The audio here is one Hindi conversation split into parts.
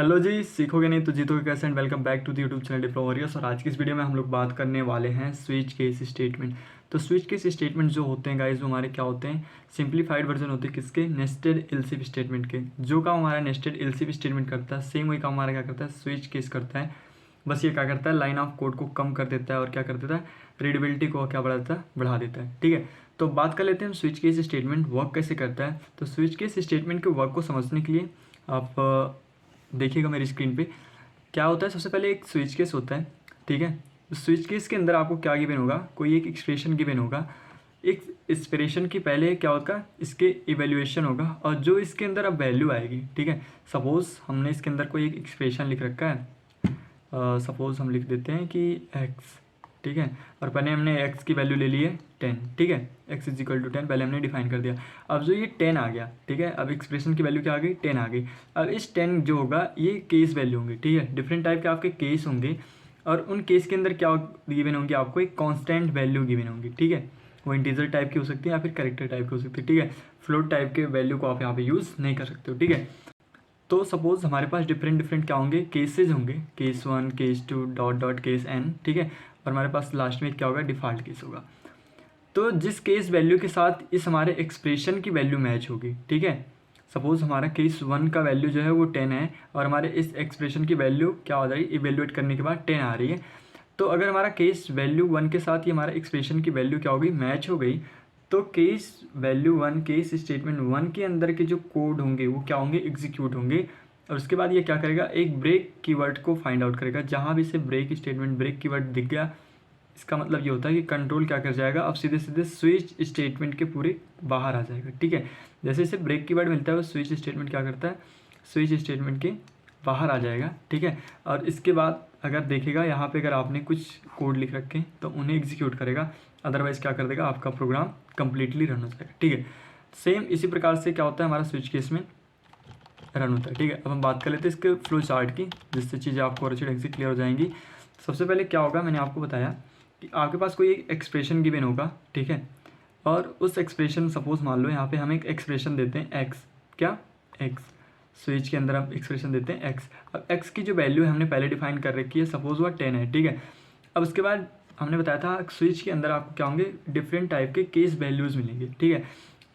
हेलो जी, सीखोगे नहीं तो जीतोगे कैसे। And welcome back to the YouTube channel Diplo Warriors. और आज की इस वीडियो में हम लोग बात करने वाले हैं स्विच केस स्टेटमेंट। तो स्विच केस स्टेटमेंट जो होते हैं गाइस, वो हमारे क्या होते हैं, सिंप्लीफाइड वर्जन होते हैं किसके, नेस्टेड एलसीफ स्टेटमेंट के। जो काम हमारा नेस्टेड एलसीफ स्टेटमेंट करता है, सेम वही काम हमारा क्या करता है, स्विच केस करता है। बस ये क्या करता है, लाइन ऑफ कोड को कम कर देता है और क्या कर देता है, रीडेबिलिटी को क्या बढ़ा देता है, बढ़ा देता है। ठीक है, तो बात कर लेते हैं स्विच केस स्टेटमेंट वर्क कैसे करता है। तो स्विच केस स्टेटमेंट के वर्क को समझने के लिए आप देखिएगा मेरी स्क्रीन पे क्या होता है। सबसे पहले एक स्विच केस होता है, ठीक है। स्विच केस के अंदर आपको क्या गिवन होगा, कोई एक एक्सप्रेशन गिवन होगा। एक एक्सप्रेशन की पहले क्या होगा, इसके इवेल्युएशन होगा और जो इसके अंदर अब वैल्यू आएगी, ठीक है। सपोज हमने इसके अंदर कोई एक एक्सप्रेशन लिख रखा है, सपोज हम लिख देते हैं कि x, ठीक है। और पहले हमने x की वैल्यू ले ली है 10, ठीक है। x इज इक्वल टू 10 पहले हमने डिफाइन कर दिया। अब जो ये 10 आ गया, ठीक है, अब एक्सप्रेशन की वैल्यू क्या आ गई, 10 आ गई। अब इस 10 जो होगा ये केस वैल्यू होंगे, ठीक है। डिफरेंट टाइप के आपके केस होंगे और उन केस के अंदर क्या गिवन होंगे, आपको एक कॉन्स्टेंट वैल्यू गिवन होंगी, ठीक है। वो इंटीजर टाइप की हो सकती है या फिर कैरेक्टर टाइप की हो सकती है, ठीक है। फ्लोट टाइप के वैल्यू को आप यहाँ पे यूज़ नहीं कर सकते हो, ठीक है। तो सपोज हमारे पास डिफरेंट डिफरेंट क्या होंगे, केसेस होंगे, case 1 case 2 dot dot case n, ठीक है। और हमारे पास लास्ट में क्या होगा, डिफ़ॉल्ट केस होगा। तो जिस केस वैल्यू के साथ इस हमारे एक्सप्रेशन की वैल्यू मैच होगी, ठीक है। सपोज हमारा केस 1 का वैल्यू जो है वो 10 है और हमारे इस एक्सप्रेशन की वैल्यू क्या हो रही है, इवेल्युएट करने के बाद 10 आ रही है। तो अगर हमारा केस वैल्यू 1 के साथ ही हमारा एक्सप्रेशन की वैल्यू क्या हो गई, मैच हो गई, तो केस वैल्यू 1, केस स्टेटमेंट 1 के अंदर के जो कोड होंगे वो क्या होंगे, एग्जीक्यूट होंगे। और उसके बाद ये क्या करेगा, एक ब्रेक कीवर्ड को फाइंड आउट करेगा। जहाँ भी से ब्रेक स्टेटमेंट, ब्रेक कीवर्ड दिख गया, इसका मतलब ये होता है कि कंट्रोल क्या कर जाएगा, अब सीधे सीधे स्विच स्टेटमेंट के पूरे बाहर आ जाएगा, ठीक है। जैसे इसे ब्रेक कीवर्ड मिलता है वो स्विच स्टेटमेंट क्या करता है, स्विच स्टेटमेंट के बाहर आ जाएगा, ठीक है। और इसके बाद अगर देखेगा यहाँ पे, अगर आपने कुछ कोड लिख रखे हैं तो उन्हें एग्जीक्यूट करेगा, अदरवाइज़ क्या कर देगा, आपका प्रोग्राम कंप्लीटली रन हो जाएगा, ठीक है। सेम इसी प्रकार से क्या होता है हमारा स्विच केस में रन होता है, ठीक है। अब हम बात कर लेते हैं इसके फ्लो चार्ट की, जिससे चीज़ें आपको और अच्छी ढंग से क्लियर हो जाएंगी। सबसे पहले क्या होगा, मैंने आपको बताया कि आपके पास कोई एक एक्सप्रेशन गिवन होगा, ठीक है। और उस एक्सप्रेशन, सपोज मान लो यहाँ पे हम एक एक्सप्रेशन देते हैं एक्स, क्या एक्स, स्विच के अंदर हम एक्सप्रेशन देते हैं एक्स। अब एक्स की जो वैल्यू है हमने पहले डिफाइन कर रखी है, सपोज वह 10 है, ठीक है। अब उसके बाद हमने बताया था स्विच के अंदर आपको क्या होंगे, डिफरेंट टाइप के केस वैल्यूज़ मिलेंगे, ठीक है।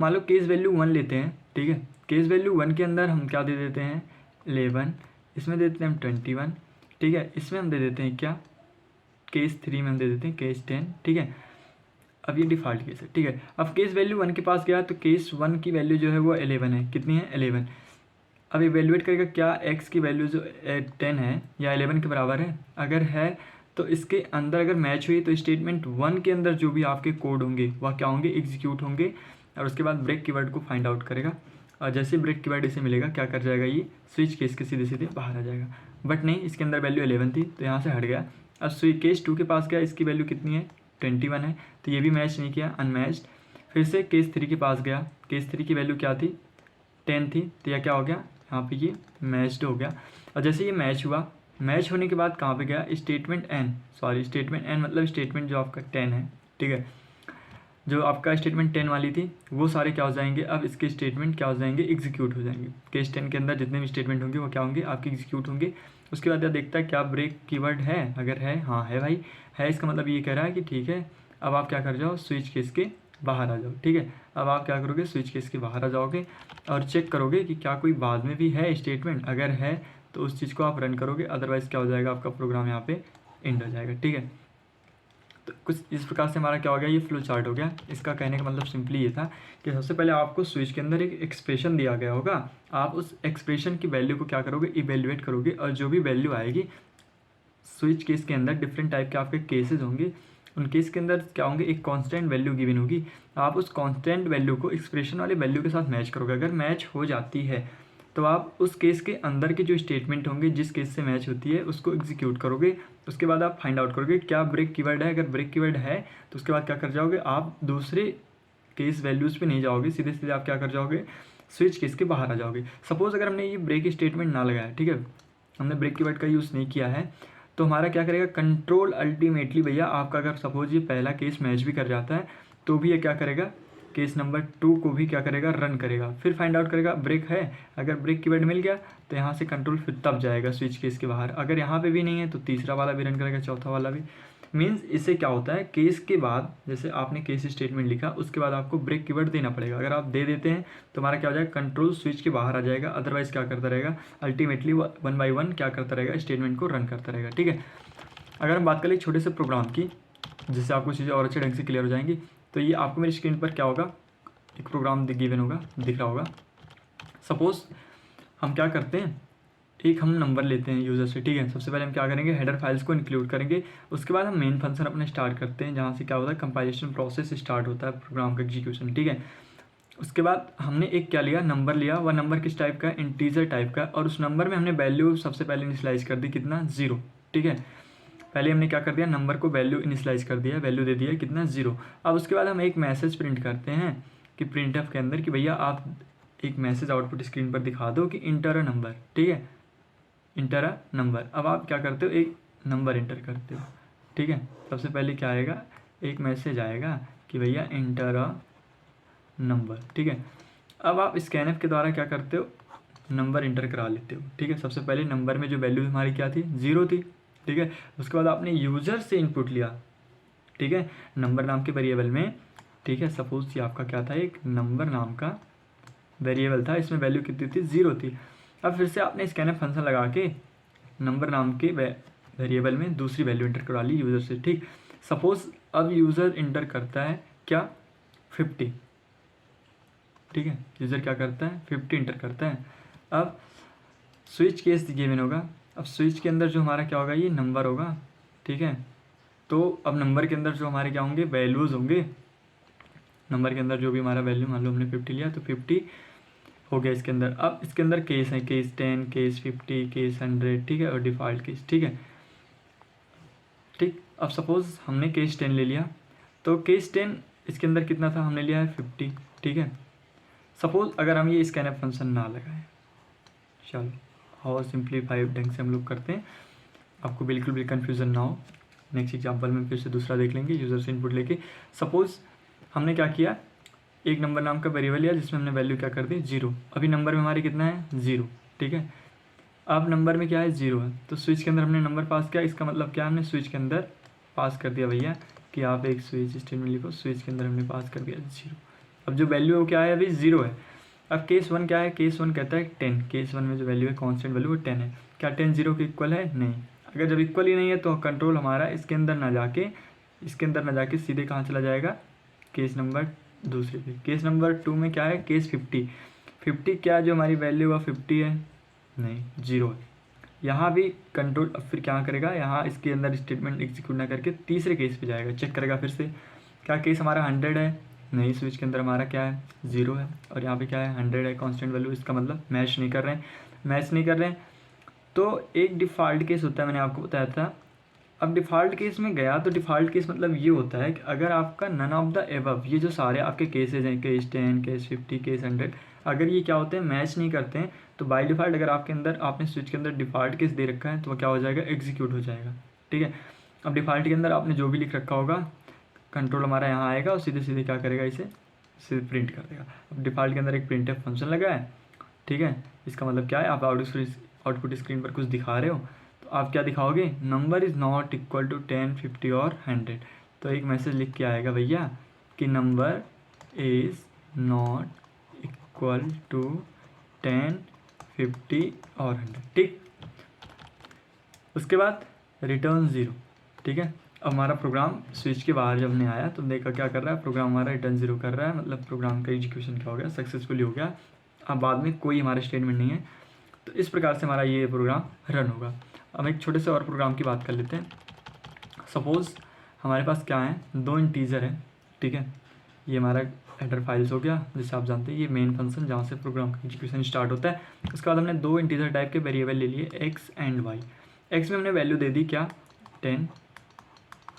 मान लो केस वैल्यू 1 लेते हैं, ठीक है। केस वैल्यू 1 के अंदर हम क्या दे देते हैं, 11, इसमें दे देते हैं हम 21, ठीक है। इसमें हम दे देते हैं क्या, केस 3 में हम दे देते हैं केस 10, ठीक है। अब ये डिफ़ॉल्ट केस है, ठीक है। अब केस वैल्यू 1 के पास गया तो केस 1 की वैल्यू जो है वो 11 है, कितनी है, 11। अब इवेल्युएट करेगा क्या, एक्स की वैल्यू जो 10 है या 11 के बराबर है, अगर है तो इसके अंदर अगर मैच हुई तो स्टेटमेंट 1 के अंदर जो भी आपके कोड होंगे वह क्या होंगे, एग्जीक्यूट होंगे। और उसके बाद ब्रेक कीवर्ड को फाइंड आउट करेगा और जैसे ब्रेक कीवर्ड इसे मिलेगा क्या कर जाएगा, ये स्विच केस के सीधे सीधे बाहर आ जाएगा। बट नहीं, इसके अंदर वैल्यू 11 थी तो यहाँ से हट गया। अब स्विच केस 2 के पास गया, इसकी वैल्यू कितनी है, 21 है, तो ये भी मैच नहीं किया, अनमैच्ड। फिर से केस 3 के पास गया, केस 3 की वैल्यू क्या थी, 10 थी, तो यह क्या हो गया, यहाँ पे ये मैच्ड हो गया। और जैसे ये मैच हुआ, मैच होने के बाद कहाँ पे गया, statement N, sorry statement N मतलब स्टेटमेंट जो आपका 10 है, ठीक है। जो आपका स्टेटमेंट 10 वाली थी वो सारे क्या हो जाएंगे, अब इसके स्टेटमेंट क्या हो जाएंगे, एग्जीक्यूट हो जाएंगे। केस 10 के अंदर जितने भी स्टेटमेंट होंगे वो क्या होंगे, आपके एग्जीक्यूट होंगे। उसके बाद यह देखता है क्या ब्रेक कीवर्ड है, अगर है, हाँ है भाई है, इसका मतलब ये कह रहा है कि ठीक है, अब आप क्या कर जाओ, स्विच केस के बाहर आ जाओ, ठीक है। अब आप क्या करोगे, स्विच केस के बाहर आ जाओगे और चेक करोगे कि क्या कोई बाद में भी है स्टेटमेंट, अगर है तो उस चीज़ को आप रन करोगे, अदरवाइज़ क्या हो जाएगा, आपका प्रोग्राम यहाँ पे एंड हो जाएगा, ठीक है। तो कुछ इस प्रकार से हमारा क्या हो गया, ये फ्लो चार्ट हो गया। इसका कहने का मतलब सिंपली ये था कि सबसे पहले आपको स्विच के अंदर एक एक्सप्रेशन दिया गया होगा, आप उस एक्सप्रेशन की वैल्यू को क्या करोगे, इवेल्युएट करोगे और जो भी वैल्यू आएगी, स्विच केस के अंदर डिफरेंट टाइप के आपके केसेस होंगे, उन केस के अंदर क्या होंगे, एक कांस्टेंट वैल्यू गिवन होगी, आप उस कांस्टेंट वैल्यू को एक्सप्रेशन वाले वैल्यू के साथ मैच करोगे। अगर मैच हो जाती है तो आप उस केस के अंदर के जो स्टेटमेंट होंगे, जिस केस से मैच होती है उसको एग्जीक्यूट करोगे। उसके बाद आप फाइंड आउट करोगे क्या ब्रेक कीवर्ड है, अगर ब्रेक कीवर्ड है तो उसके बाद क्या कर जाओगे, आप दूसरे केस वैल्यूज़ पे नहीं जाओगे, सीधे सीधे आप क्या कर जाओगे, स्विच केस के बाहर आ जाओगे। सपोज अगर हमने ये ब्रेक स्टेटमेंट ना लगाया, ठीक है, हमने ब्रेक कीवर्ड का यूज़ नहीं किया है, तो हमारा क्या करेगा, कंट्रोल अल्टीमेटली भैया आपका, अगर सपोज ये पहला केस मैच भी कर जाता है तो भी ये क्या करेगा, केस नंबर 2 को भी क्या करेगा, रन करेगा। फिर फाइंड आउट करेगा ब्रेक है, अगर ब्रेक कीवर्ड मिल गया तो यहाँ से कंट्रोल फिर तब जाएगा स्विच केस के बाहर। अगर यहाँ पे भी नहीं है तो तीसरा वाला भी रन करेगा, चौथा वाला भी। मीन्स इससे क्या होता है, केस के बाद जैसे आपने केस स्टेटमेंट लिखा उसके बाद आपको ब्रेक कीवर्ड देना पड़ेगा। अगर आप दे देते हैं तो हमारा क्या हो जाएगा, कंट्रोल स्विच के बाहर आ जाएगा। अदरवाइज क्या करता रहेगा, अल्टीमेटली 1 बाय 1 क्या करता रहेगा, स्टेटमेंट को रन करता रहेगा। ठीक है, अगर हम बात करें छोटे से प्रोग्राम की जिससे आपको चीज़ें और अच्छे ढंग से क्लियर हो जाएंगी, तो ये आपको मेरी स्क्रीन पर क्या होगा, एक प्रोग्राम गिवन होगा, दिख रहा होगा। सपोज हम क्या करते हैं, एक हम नंबर लेते हैं यूज़र से। ठीक है, सबसे पहले हम क्या करेंगे, हेडर फाइल्स को इंक्लूड करेंगे। उसके बाद हम मेन फंक्शन अपने स्टार्ट करते हैं, जहाँ से क्या होता है, कंपाइलेशन प्रोसेस स्टार्ट होता है प्रोग्राम का एग्जीक्यूशन। ठीक है, उसके बाद हमने एक क्या लिया, नंबर लिया। वह नंबर किस टाइप का, इंटीजर टाइप का, और उस नंबर में हमने वैल्यू सबसे पहले इनिशियलाइज कर दी, कितना, 0। ठीक है, पहले हमने क्या कर दिया, नंबर को वैल्यू इनिशियलाइज कर दिया, वैल्यू दे दिया कितना, 0। अब उसके बाद हम एक मैसेज प्रिंट करते हैं कि प्रिंटफ के अंदर कि भैया आप एक मैसेज आउटपुट स्क्रीन पर दिखा दो कि इंटर अ नंबर। ठीक है, इंटर अ नंबर। अब आप क्या करते हो, एक नंबर इंटर करते हो। ठीक है, सबसे पहले क्या आएगा, एक मैसेज आएगा कि भैया इंटर अ नंबर। ठीक है, अब आप स्कैनएफ के द्वारा क्या करते हो, नंबर इंटर करा लेते हो। ठीक है, सबसे पहले नंबर में जो वैल्यू हमारी क्या थी, 0 थी। ठीक है, उसके बाद आपने यूज़र से इनपुट लिया। ठीक है, नंबर नाम के वेरिएबल में। ठीक है, सपोज ये आपका क्या था, एक नंबर नाम का वेरिएबल था, इसमें वैल्यू कितनी थी, 0 थी। अब फिर से आपने स्कैनएफ फंक्शन लगा के नंबर नाम के वेरिएबल में दूसरी वैल्यू इंटर करवा ली यूज़र से। ठीक, सपोज अब यूज़र इंटर करता है क्या, 50। ठीक है, यूज़र क्या करता है, 50 इंटर करता है। अब स्विच केस गिवन होगा। अब स्विच के अंदर जो हमारा क्या होगा, ये नंबर होगा। ठीक है, तो अब नंबर के अंदर जो हमारे क्या होंगे, वैल्यूज़ होंगे। नंबर के अंदर जो भी हमारा वैल्यू, मान लो हमने 50 लिया तो 50 हो गया इसके अंदर। अब इसके अंदर केस है, केस 10, केस 50, केस 100। ठीक है, और डिफ़ॉल्ट केस। ठीक है, ठीक, अब सपोज़ हमने केस 10 ले लिया, तो केस 10 इसके अंदर कितना था, हमने लिया है 50। ठीक है, सपोज़ अगर हम ये स्कैनएफ फंक्शन ना लगाएं, चलो और सिंप्लीफाइड ढंग से हम लोग करते हैं, आपको बिल्कुल भी कन्फ्यूज़न ना हो। नेक्स्ट एग्जांपल में फिर से दूसरा देख लेंगे, यूज़र से इनपुट लेके। सपोज़ हमने क्या किया, एक नंबर नाम का वेरिएबल लिया जिसमें हमने वैल्यू क्या कर दी, 0। अभी नंबर में हमारे कितना है, 0। ठीक है, अब नंबर में क्या है, 0 है, तो स्विच के अंदर हमने नंबर पास किया। इसका मतलब क्या, हमने स्विच के अंदर पास कर दिया भैया कि आप एक स्विच स्टेटमेंट लिखो, स्विच के अंदर हमने पास कर दिया 0। अब जो वैल्यू क्या है, अभी 0 है। अब केस 1 क्या है, केस 1 कहता है 10। केस 1 में जो वैल्यू है, कॉन्स्टेंट वैल्यू, वो 10 है। क्या 10 0 के इक्वल है, नहीं। अगर जब इक्वल ही नहीं है तो कंट्रोल हमारा इसके अंदर ना जाके सीधे कहाँ चला जाएगा, केस नंबर दूसरे पे। केस नंबर 2 में क्या है, केस 50 क्या जो हमारी वैल्यू है 50 है, नहीं, 0 है। यहाँ भी कंट्रोल अब फिर क्या करेगा, यहाँ इसके अंदर स्टेटमेंट एग्जीक्यूट ना करके तीसरे केस पे जाएगा, चेक करेगा फिर से क्या केस हमारा 100 है, नहीं, स्विच के अंदर हमारा क्या है, 0 है। और यहाँ पे क्या है, 100 है कांस्टेंट वैल्यू। इसका मतलब मैच नहीं कर रहे हैं। तो एक डिफ़ॉल्ट केस होता है, मैंने आपको बताया था। अब डिफ़ॉल्ट केस में गया तो डिफ़ॉल्ट केस मतलब ये होता है कि अगर आपका नन ऑफ द एबव, ये जो सारे आपके केसेज हैं, केस 10, केस 50, केस 100, अगर ये क्या होते हैं, मैच नहीं करते हैं, तो बाय डिफ़ॉल्ट अगर आपके अंदर आपने स्विच के अंदर डिफ़ॉल्ट केस दे रखा है तो वो क्या हो जाएगा, एग्जीक्यूट हो जाएगा। ठीक है, अब डिफ़ॉल्ट के अंदर आपने जो भी लिख रखा होगा, कंट्रोल हमारा यहाँ आएगा और सीधे सीधे क्या करेगा, इसे सीधे प्रिंट कर देगा। अब डिफ़ॉल्ट के अंदर एक प्रिंटफ फंक्शन लगा है। ठीक है, इसका मतलब क्या है, आप आउटपुट स्क्रीन पर कुछ दिखा रहे हो तो आप क्या दिखाओगे, number is not equal to 10, 50 और 100। तो एक मैसेज लिख के आएगा भैया कि number is not equal to 10, 50 और 100। ठीक, उसके बाद रिटर्न 0। ठीक है, अब हमारा प्रोग्राम स्विच के बाहर जब हमने आया तो देखा क्या कर रहा है, प्रोग्राम हमारा रिटर्न 0 कर रहा है, मतलब प्रोग्राम का एग्जीक्यूशन क्या हो गया, सक्सेसफुली हो गया। अब बाद में कोई हमारा स्टेटमेंट नहीं है। तो इस प्रकार से हमारा ये प्रोग्राम रन होगा। अब एक छोटे से और प्रोग्राम की बात कर लेते हैं। सपोज़ हमारे पास क्या है, 2 इंटीजर है। ठीक है, ये हमारा हेडर फाइल्स हो गया, जैसे आप जानते हैं ये मेन फंक्शन जहाँ से प्रोग्राम का एग्जीक्यूशन स्टार्ट होता है। उसके बाद हमने 2 इंटीजर टाइप के वेरिएबल ले लिए, एक्स एंड वाई। एक्स में हमने वैल्यू दे दी क्या, 10।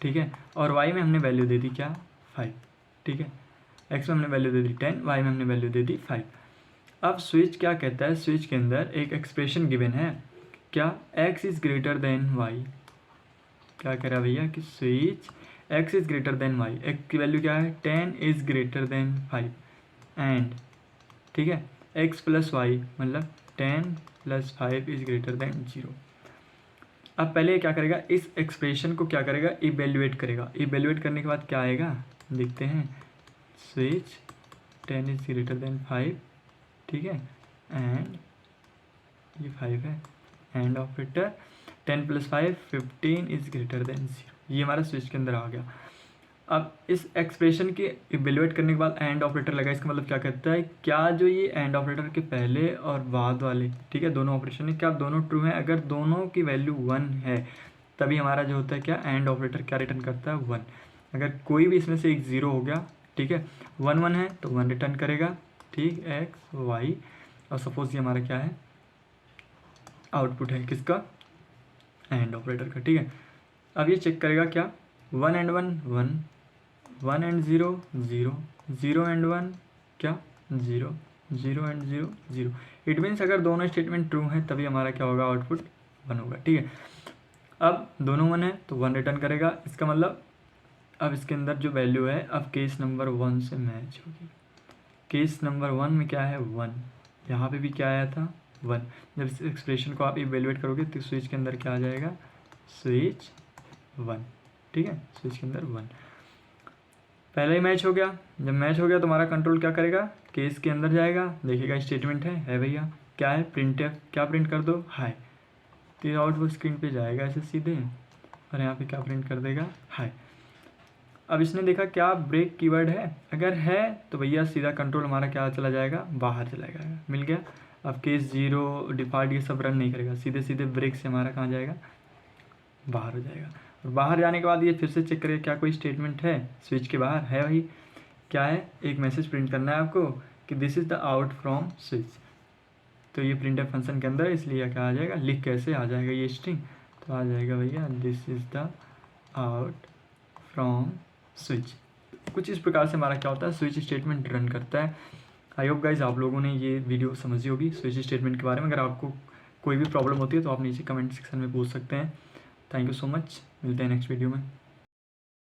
ठीक है, और वाई में हमने वैल्यू दे दी क्या, 5। ठीक है, एक्स में हमने वैल्यू दे दी 10, वाई में हमने वैल्यू दे दी 5। अब स्विच क्या कहता है, स्विच के अंदर एक एक्सप्रेशन गिवन है क्या, x is greater than y। क्या कह रहा है भैया कि switch x is greater than y, x की वैल्यू क्या है 10 इज़ ग्रेटर देन 5 एंड, ठीक है, x प्लस वाई मतलब 10 प्लस 5 इज़ ग्रेटर देन 0। अब पहले ये क्या करेगा, इस एक्सप्रेशन को क्या करेगा, इवेल्युएट करेगा। इवेल्युएट करने के बाद क्या आएगा देखते हैं, स्विच 10 इज़ ग्रेटर देन 5, ठीक है, एंड ये 5 है, and operator 10 plus 5 15 is greater than 0, ये हमारा स्विच के अंदर आ गया। अब इस एक्सप्रेशन के इवेल्युएट करने के बाद एंड ऑपरेटर लगा, इसका मतलब क्या कहता है, क्या जो ये एंड ऑपरेटर के पहले और बाद वाले, ठीक है, दोनों ऑपरेशन है, क्या दोनों ट्रू हैं, अगर दोनों की वैल्यू 1 है तभी हमारा जो होता है क्या, एंड ऑपरेटर क्या रिटर्न करता है 1। अगर कोई भी इसमें से एक 0 हो गया, ठीक है, 1 1 है तो 1 रिटर्न करेगा, ठीक, एक्स वाई, और सपोज ये हमारा क्या है, आउटपुट है किसका, एंड ऑपरेटर का, ठीक है। अब ये चेक करेगा क्या, 1 एंड 1 1, 1 एंड 0 0, 0 एंड 1 क्या 0, 0 एंड 0 0। इट मीन्स अगर दोनों स्टेटमेंट ट्रू हैं तभी हमारा क्या होगा, आउटपुट 1 होगा, ठीक है। अब दोनों 1 है तो 1 रिटर्न करेगा, इसका मतलब अब इसके अंदर जो वैल्यू है अब केस नंबर 1 से मैच होगी। केस नंबर 1 में क्या है 1, यहाँ पे भी क्या आया था 1। जब इस एक्सप्रेशन को आप इवेल्युएट करोगे तो स्विच के अंदर क्या आ जाएगा, स्विच 1, ठीक है, स्विच के अंदर 1 पहले ही मैच हो गया। जब मैच हो गया तो हमारा कंट्रोल क्या करेगा, केस के अंदर जाएगा, देखिएगा स्टेटमेंट है भैया, क्या है, प्रिंट है, क्या प्रिंट कर दो, हाय, तो आउटपुट स्क्रीन पे जाएगा ऐसे सीधे, और यहाँ पे क्या प्रिंट कर देगा, हाय। अब इसने देखा क्या ब्रेक कीवर्ड है, अगर है तो भैया सीधा कंट्रोल हमारा क्या चला जाएगा, बाहर चला जाएगा, मिल गया। अब केस 0 डिफॉल्ट ये सब रन नहीं करेगा, सीधे सीधे ब्रेक से हमारा कहाँ जाएगा, बाहर हो जाएगा। और बाहर जाने के बाद ये फिर से चेक करेगा क्या कोई स्टेटमेंट है, स्विच के बाहर है भाई, क्या है, एक मैसेज प्रिंट करना है आपको कि this is the out from switch, तो ये प्रिंटफ फंक्शन के अंदर है, इसलिए क्या आ जाएगा, लिख कैसे आ जाएगा ये स्ट्रिंग, तो आ जाएगा भैया this is the out from switch. कुछ इस प्रकार से हमारा क्या होता है, स्विच स्टेटमेंट रन करता है। आई होप गाइज आप लोगों ने ये वीडियो समझी होगी स्विच स्टेटमेंट के बारे में। अगर आपको कोई भी प्रॉब्लम होती है तो आप नीचे कमेंट सेक्शन में पूछ सकते हैं। थैंक यू सो मच, मिलते हैं नेक्स्ट वीडियो में।